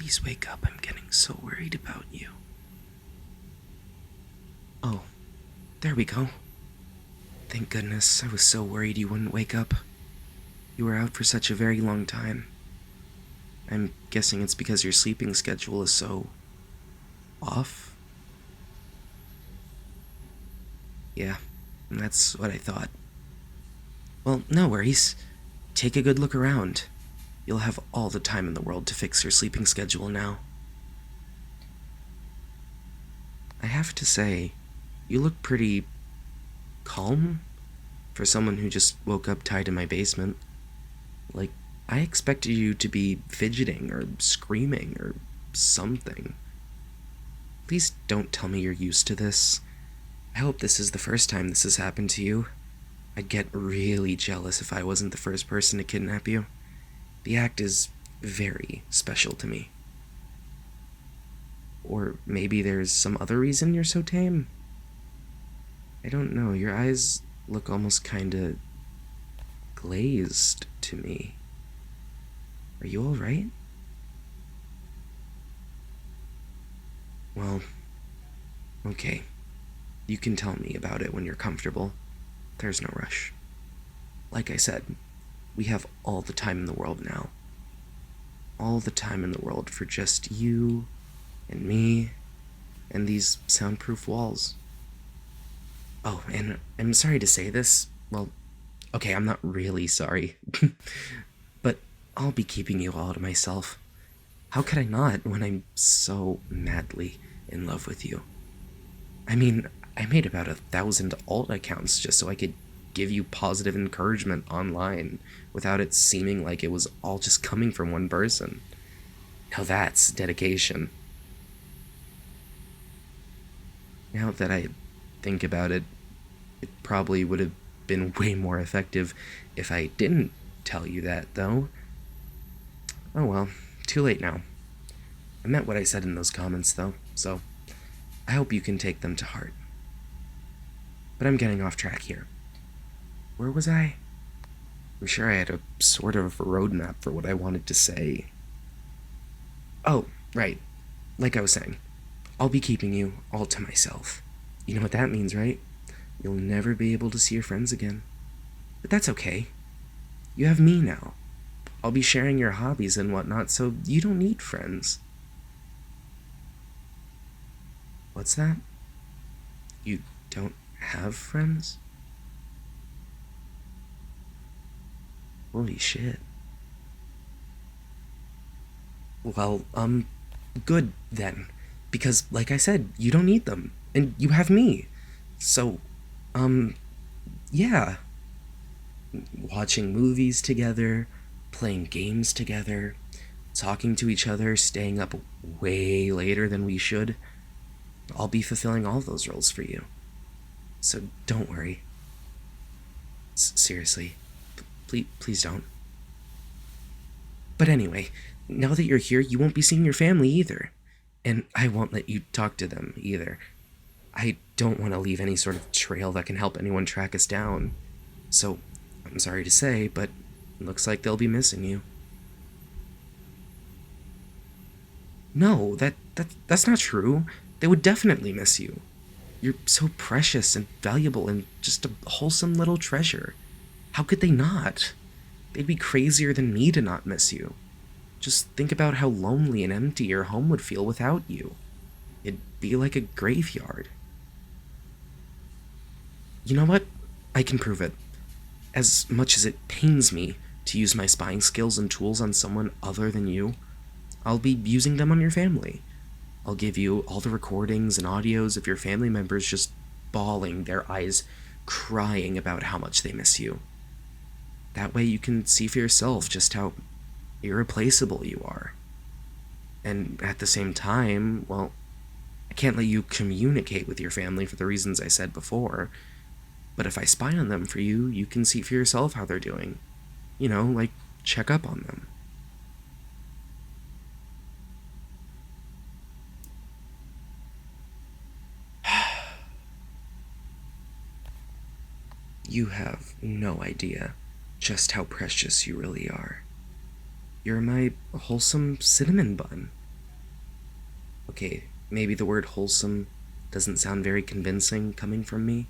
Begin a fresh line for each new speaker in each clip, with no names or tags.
Please wake up. I'm getting so worried about you. Oh, there we go. Thank goodness. I was so worried you wouldn't wake up. You were out for such a very long time. I'm guessing it's because your sleeping schedule is so off? Yeah, that's what I thought. Well, no worries. Take a good look around. You'll have all the time in the world to fix your sleeping schedule now. I have to say, you look pretty calm for someone who just woke up tied in my basement. Like, I expected you to be fidgeting or screaming or something. Please don't tell me you're used to this. I hope this is the first time this has happened to you. I'd get really jealous if I wasn't the first person to kidnap you. The act is very special to me. Or maybe there's some other reason you're so tame? I don't know, your eyes look almost kinda glazed to me. Are you alright? Well, okay. You can tell me about it when you're comfortable. There's no rush. Like I said, we have all the time in the world now. All the time in the world for just you and me and these soundproof walls. Oh, and I'm sorry to say this. Well, okay, I'm not really sorry. But I'll be keeping you all to myself. How could I not when I'm so madly in love with you? I mean, I made about 1,000 alt accounts just so I could give you positive encouragement online without it seeming like it was all just coming from one person. Now that's dedication. Now that I think about it, it probably would have been way more effective if I didn't tell you that, though. Oh well, too late now. I meant what I said in those comments, though, so I hope you can take them to heart. But I'm getting off track here. Where was I? I'm sure I had a sort of roadmap for what I wanted to say. Oh, right. Like I was saying, I'll be keeping you all to myself. You know what that means, right? You'll never be able to see your friends again. But that's okay. You have me now. I'll be sharing your hobbies and whatnot, so you don't need friends. What's that? You don't have friends? Holy shit. Well, good then. Because, like I said, you don't need them. And you have me. So, yeah. Watching movies together, playing games together, talking to each other, staying up way later than we should. I'll be fulfilling all those roles for you. So don't worry. Seriously. Please don't. But anyway, now that you're here, you won't be seeing your family either. And I won't let you talk to them either. I don't want to leave any sort of trail that can help anyone track us down. So, I'm sorry to say, but it looks like they'll be missing you. No, that's not true. They would definitely miss you. You're so precious and valuable and just a wholesome little treasure. How could they not? They'd be crazier than me to not miss you. Just think about how lonely and empty your home would feel without you. It'd be like a graveyard. You know what? I can prove it. As much as it pains me to use my spying skills and tools on someone other than you, I'll be using them on your family. I'll give you all the recordings and audios of your family members just bawling their eyes, crying about how much they miss you. That way you can see for yourself just how irreplaceable you are. And at the same time, well, I can't let you communicate with your family for the reasons I said before, but if I spy on them for you, you can see for yourself how they're doing. You know, like, check up on them. You have no idea just how precious you really are. You're my wholesome cinnamon bun. Okay, maybe the word wholesome doesn't sound very convincing coming from me.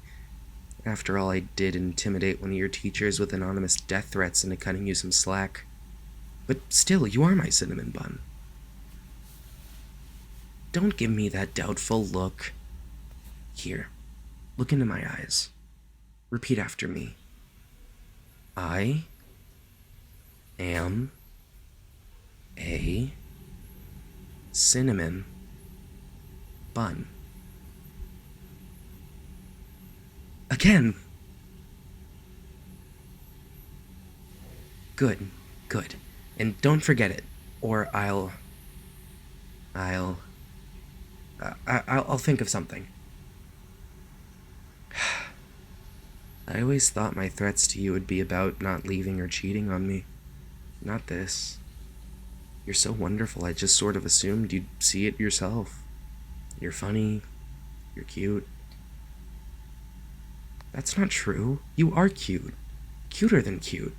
After all, I did intimidate one of your teachers with anonymous death threats into cutting you some slack. But still, you are my cinnamon bun. Don't give me that doubtful look. Here, look into my eyes. Repeat after me. I am a cinnamon bun. Again. Good, good. And don't forget it, or I'll think of something. I always thought my threats to you would be about not leaving or cheating on me. Not this. You're so wonderful, I just sort of assumed you'd see it yourself. You're funny. You're cute. That's not true. You are cute. Cuter than cute.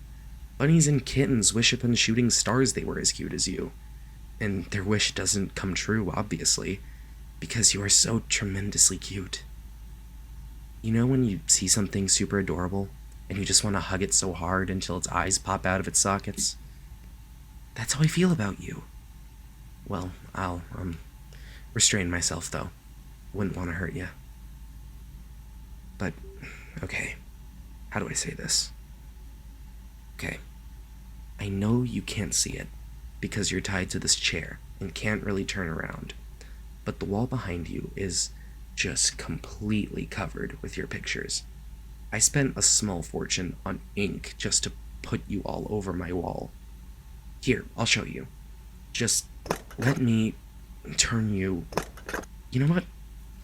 Bunnies and kittens wish upon shooting stars they were as cute as you. And their wish doesn't come true, obviously, because you are so tremendously cute. You know when you see something super adorable, and you just want to hug it so hard until its eyes pop out of its sockets? That's how I feel about you. Well, I'll, restrain myself, though. Wouldn't want to hurt you. But, okay. How do I say this? Okay. I know you can't see it, because you're tied to this chair and can't really turn around. But the wall behind you is just completely covered with your pictures. I spent a small fortune on ink just to put you all over my wall. Here, I'll show you. Just let me turn you... You know what?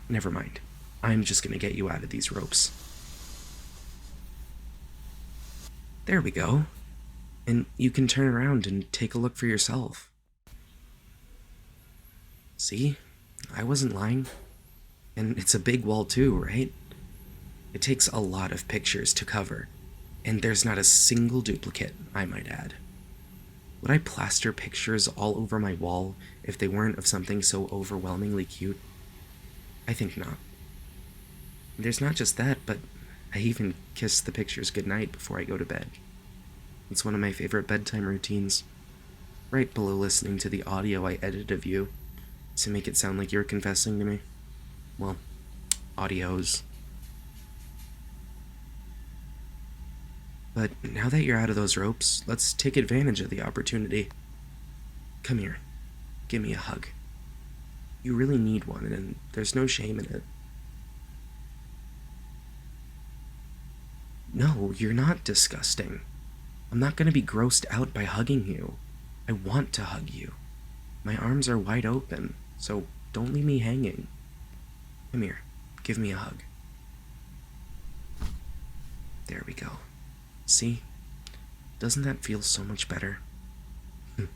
Never mind. I'm just gonna get you out of these ropes. There we go. And you can turn around and take a look for yourself. See? I wasn't lying. And it's a big wall too, right? It takes a lot of pictures to cover, and there's not a single duplicate, I might add. Would I plaster pictures all over my wall if they weren't of something so overwhelmingly cute? I think not. There's not just that, but I even kiss the pictures goodnight before I go to bed. It's one of my favorite bedtime routines, right below listening to the audio I edited of you to make it sound like you're confessing to me. Well, audios. But now that you're out of those ropes, let's take advantage of the opportunity. Come here. Give me a hug. You really need one, and there's no shame in it. No, you're not disgusting. I'm not gonna be grossed out by hugging you. I want to hug you. My arms are wide open, so don't leave me hanging. Come here. Give me a hug. There we go. See? Doesn't that feel so much better? You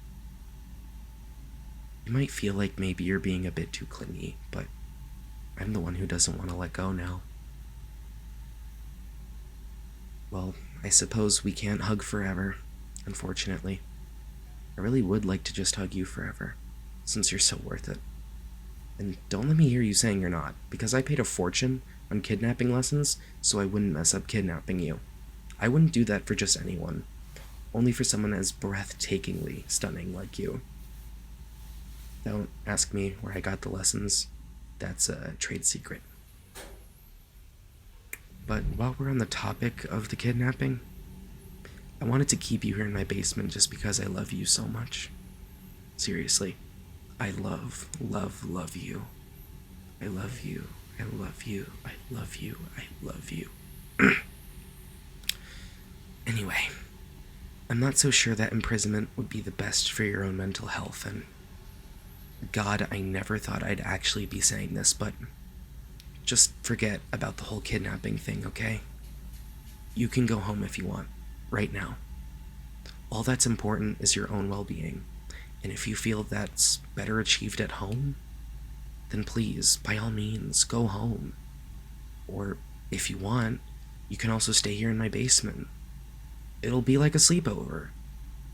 might feel like maybe you're being a bit too clingy, but I'm the one who doesn't want to let go now. Well, I suppose we can't hug forever, unfortunately. I really would like to just hug you forever, since you're so worth it. And don't let me hear you saying you're not, because I paid a fortune on kidnapping lessons so I wouldn't mess up kidnapping you. I wouldn't do that for just anyone, only for someone as breathtakingly stunning like you. Don't ask me where I got the lessons. That's a trade secret. But while we're on the topic of the kidnapping, I wanted to keep you here in my basement just because I love you so much. Seriously, I love, love, love you. I love you. I love you. I love you. I love you. Anyway, I'm not so sure that imprisonment would be the best for your own mental health, and God, I never thought I'd actually be saying this, but just forget about the whole kidnapping thing, okay? You can go home if you want, right now. All that's important is your own well-being, and if you feel that's better achieved at home, then please, by all means, go home. Or, if you want, you can also stay here in my basement. It'll be like a sleepover.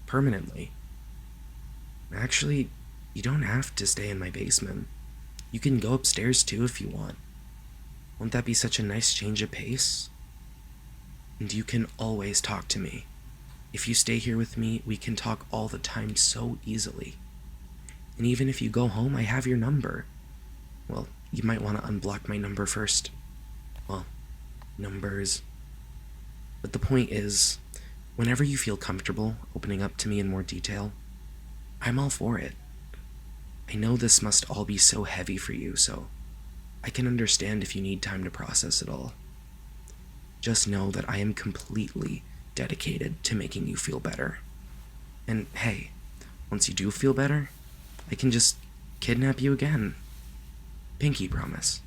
Permanently. Actually, you don't have to stay in my basement. You can go upstairs too if you want. Won't that be such a nice change of pace? And you can always talk to me. If you stay here with me, we can talk all the time so easily. And even if you go home, I have your number. Well, you might want to unblock my number first. Well, numbers. But the point is, whenever you feel comfortable opening up to me in more detail, I'm all for it. I know this must all be so heavy for you, so I can understand if you need time to process it all. Just know that I am completely dedicated to making you feel better. And hey, once you do feel better, I can just kidnap you again. Pinky promise.